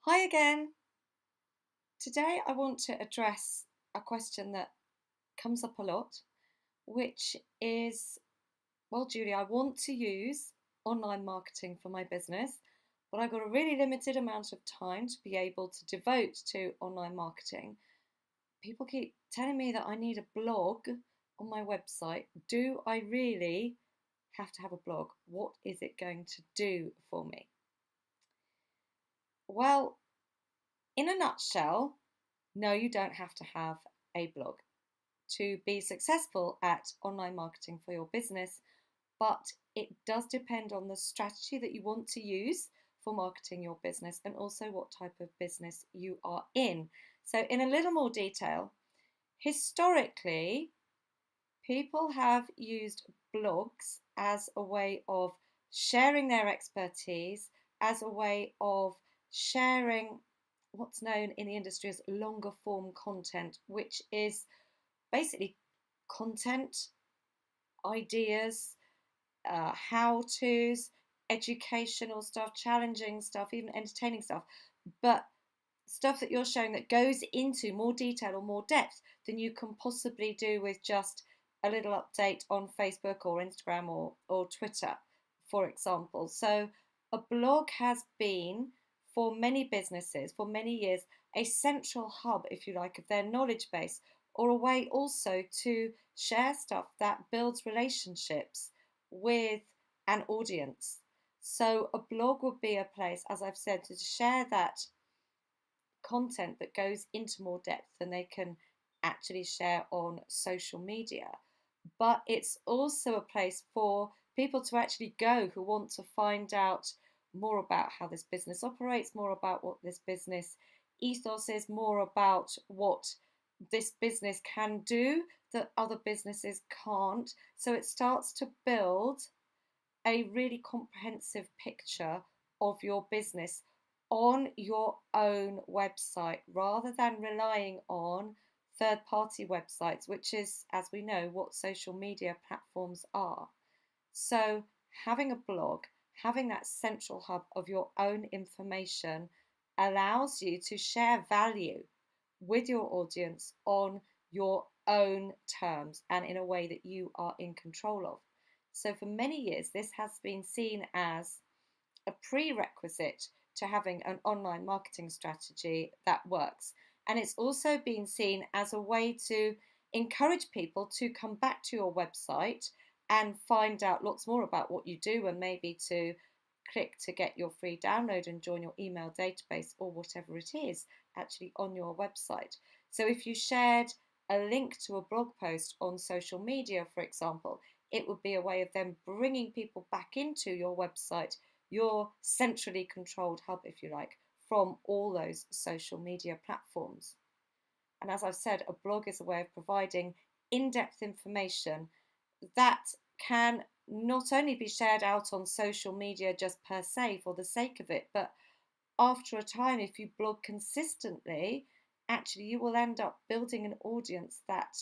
Hi again. Today I want to address a question that comes up a lot, which is, well, Julie, I want to use online marketing for my business, but I've got a really limited amount of time to be able to devote to online marketing. People keep telling me that I need a blog on my website. Do I really have to have a blog? What is it going to do for me? Well, in a nutshell, no, you don't have to have a blog to be successful at online marketing for your business, but it does depend on the strategy that you want to use for marketing your business and also what type of business you are in. So, in a little more detail, historically, people have used blogs as a way of sharing their expertise, as a way of sharing what's known in the industry as longer form content, which is basically content, ideas, how to's, educational stuff, challenging stuff, even entertaining stuff, but stuff that you're showing that goes into more detail or more depth than you can possibly do with just a little update on Facebook or Instagram or Twitter, for example. So, a blog has been, for many businesses, for many years, a central hub, if you like, of their knowledge base, or a way also to share stuff that builds relationships with an audience. So, a blog would be a place, as I've said, to share that content that goes into more depth than they can actually share on social media. But it's also a place for people to actually go who want to find out more about how this business operates, more about what this business ethos is, more about what this business can do that other businesses can't. So it starts to build a really comprehensive picture of your business on your own website rather than relying on third party websites, which is, as we know, what social media platforms are. So, having a blog, having that central hub of your own information allows you to share value with your audience on your own terms and in a way that you are in control of. So, for many years, this has been seen as a prerequisite to having an online marketing strategy that works. And it's also been seen as a way to encourage people to come back to your website and find out lots more about what you do and maybe to click to get your free download and join your email database or whatever it is actually on your website. So if you shared a link to a blog post on social media, for example, it would be a way of them bringing people back into your website, your centrally controlled hub, if you like, from all those social media platforms. And as I've said, a blog is a way of providing in depth information that can not only be shared out on social media just per se for the sake of it, but after a time, if you blog consistently, actually you will end up building an audience that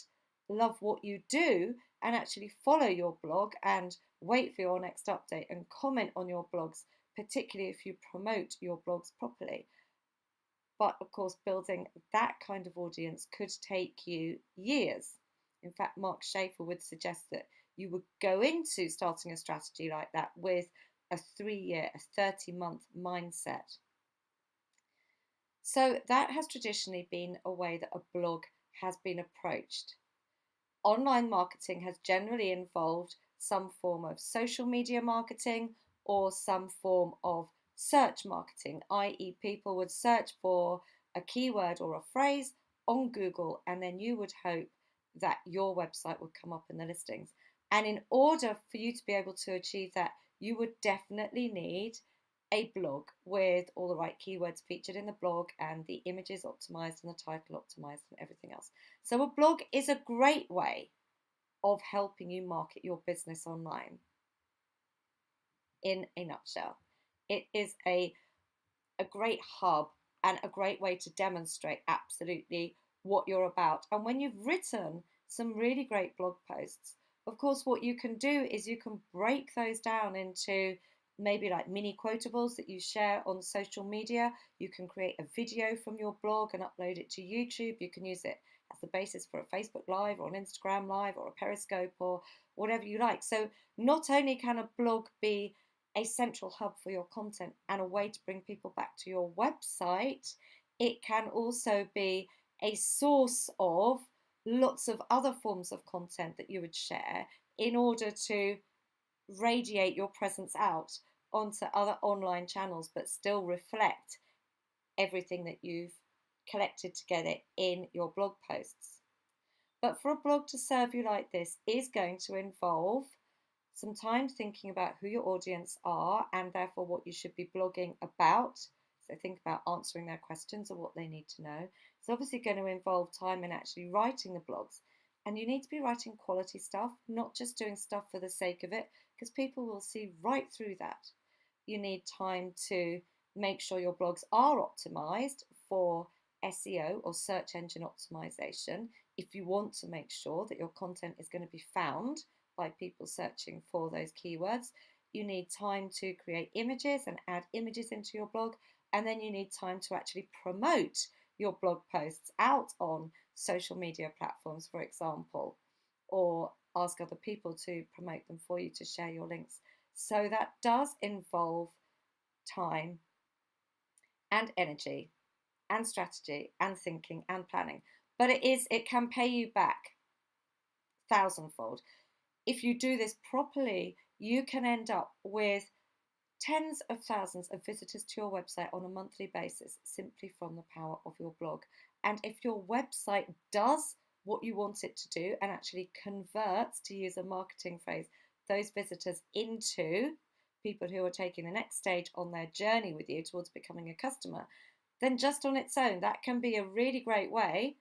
love what you do and actually follow your blog and wait for your next update and comment on your blogs, particularly if you promote your blogs properly. But of course, building that kind of audience could take you years. In fact, Mark Schaefer would suggest that you would go into starting a strategy like that with a 3 year, a 30-month mindset. So that has traditionally been a way that a blog has been approached. Online marketing has generally involved some form of social media marketing or some form of search marketing, i.e., people would search for a keyword or a phrase on Google and then you would hope that your website would come up in the listings. And in order for you to be able to achieve that, you would definitely need a blog with all the right keywords featured in the blog and the images optimized and the title optimized and everything else. So, a blog is a great way of helping you market your business online. In a nutshell, it is a great hub and a great way to demonstrate absolutely what you're about. And when you've written some really great blog posts, of course, what you can do is you can break those down into maybe like mini quotables that you share on social media. You can create a video from your blog and upload it to YouTube. You can use it as the basis for a Facebook Live or an Instagram Live or a Periscope or whatever you like. So not only can a blog be a central hub for your content and a way to bring people back to your website, it can also be a source of lots of other forms of content that you would share in order to radiate your presence out onto other online channels, but still reflect everything that you've collected together in your blog posts. But for a blog to serve you like this is going to involve some time thinking about who your audience are and therefore what you should be blogging about. So think about answering their questions or what they need to know. It's obviously going to involve time in actually writing the blogs. And you need to be writing quality stuff, not just doing stuff for the sake of it, because people will see right through that. You need time to make sure your blogs are optimized for SEO or search engine optimization if you want to make sure that your content is going to be found by people searching for those keywords. You need time to create images and add images into your blog, and then you need time to actually promote your blog posts out on social media platforms, for example, or ask other people to promote them for you to share your links. So that does involve time and energy and strategy and thinking and planning, but it can pay you back thousandfold. If you do this properly, you can end up with tens of thousands of visitors to your website on a monthly basis simply from the power of your blog. And if your website does what you want it to do and actually converts, to use a marketing phrase, those visitors into people who are taking the next stage on their journey with you towards becoming a customer, then just on its own, that can be a really great way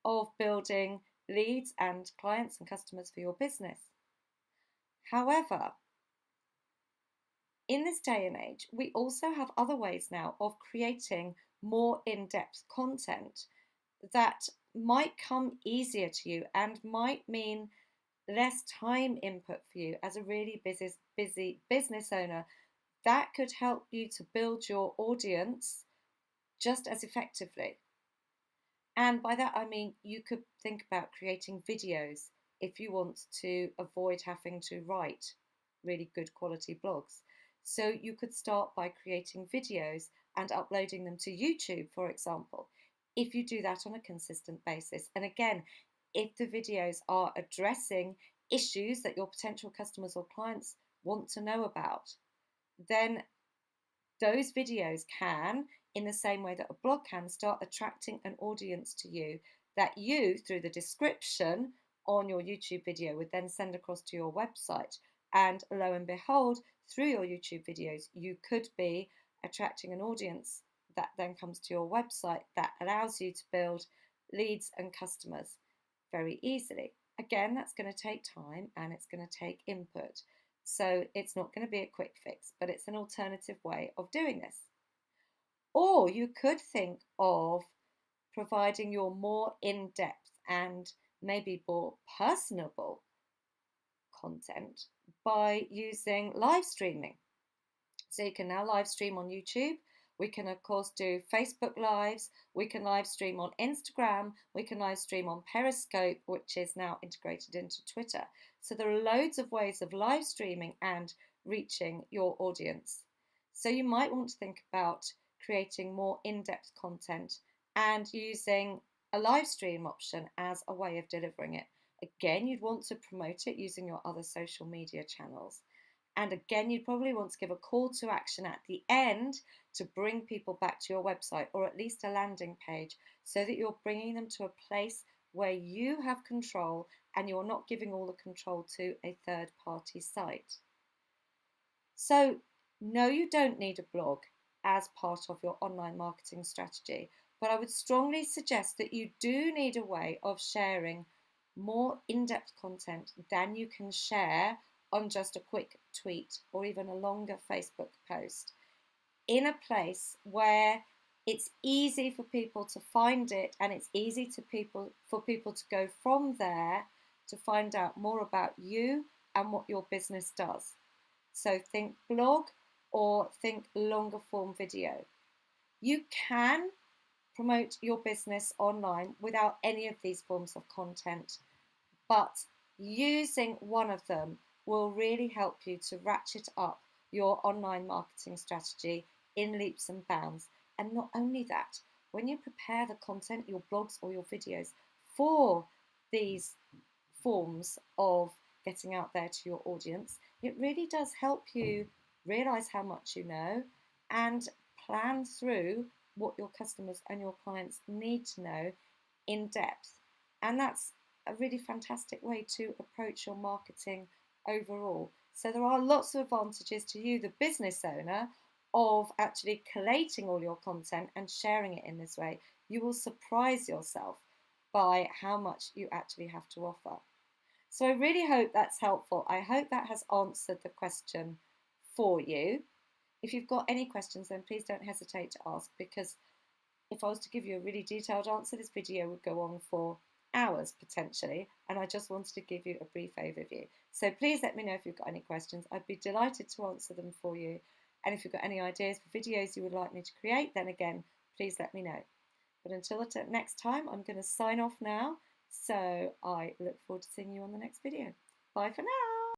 of building leads and clients and customers for your business. However, in this day and age, we also have other ways now of creating more in-depth content that might come easier to you and might mean less time input for you as a really busy business owner. That could help you to build your audience just as effectively. And by that I mean you could think about creating videos if you want to avoid having to write really good quality blogs. So you could start by creating videos and uploading them to YouTube, for example, if you do that on a consistent basis. And again, if the videos are addressing issues that your potential customers or clients want to know about, then those videos can, in the same way that a blog can, start attracting an audience to you that you, through the description on your YouTube video, would then send across to your website. And lo and behold, through your YouTube videos, you could be attracting an audience that then comes to your website that allows you to build leads and customers very easily. Again, that's going to take time and it's going to take input. So it's not going to be a quick fix, but it's an alternative way of doing this. Or you could think of providing your more in-depth and maybe more personable content by using live streaming. So you can now live stream on YouTube. We can, of course, do Facebook Lives. We can live stream on Instagram. We can live stream on Periscope, which is now integrated into Twitter. So there are loads of ways of live streaming and reaching your audience. So you might want to think about creating more in-depth content and using a live stream option as a way of delivering it. Again, you'd want to promote it using your other social media channels. And again, you'd probably want to give a call to action at the end to bring people back to your website, or at least a landing page, so that you're bringing them to a place where you have control and you're not giving all the control to a third-party site. So, no, you don't need a blog as part of your online marketing strategy, but I would strongly suggest that you do need a way of sharing more in-depth content than you can share on just a quick tweet or even a longer Facebook post, in a place where it's easy for people to find it and it's easy for people to go from there to find out more about you and what your business does. So think blog or think longer form video. You can promote your business online without any of these forms of content, but using one of them will really help you to ratchet up your online marketing strategy in leaps and bounds. And not only that, when you prepare the content, your blogs or your videos, for these forms of getting out there to your audience, it really does help you realize how much you know and plan through what your customers and your clients need to know in depth. And that's a really fantastic way to approach your marketing overall. So there are lots of advantages to you, the business owner, of actually collating all your content and sharing it in this way. You will surprise yourself by how much you actually have to offer. So I really hope that's helpful. I hope that has answered the question for you. If you've got any questions, then please don't hesitate to ask, because if I was to give you a really detailed answer, this video would go on for hours potentially, and I just wanted to give you a brief overview. So please let me know if you've got any questions. I'd be delighted to answer them for you. And if you've got any ideas for videos you would like me to create, then again, please let me know. But until next time, I'm going to sign off now. So I look forward to seeing you on the next video. Bye for now.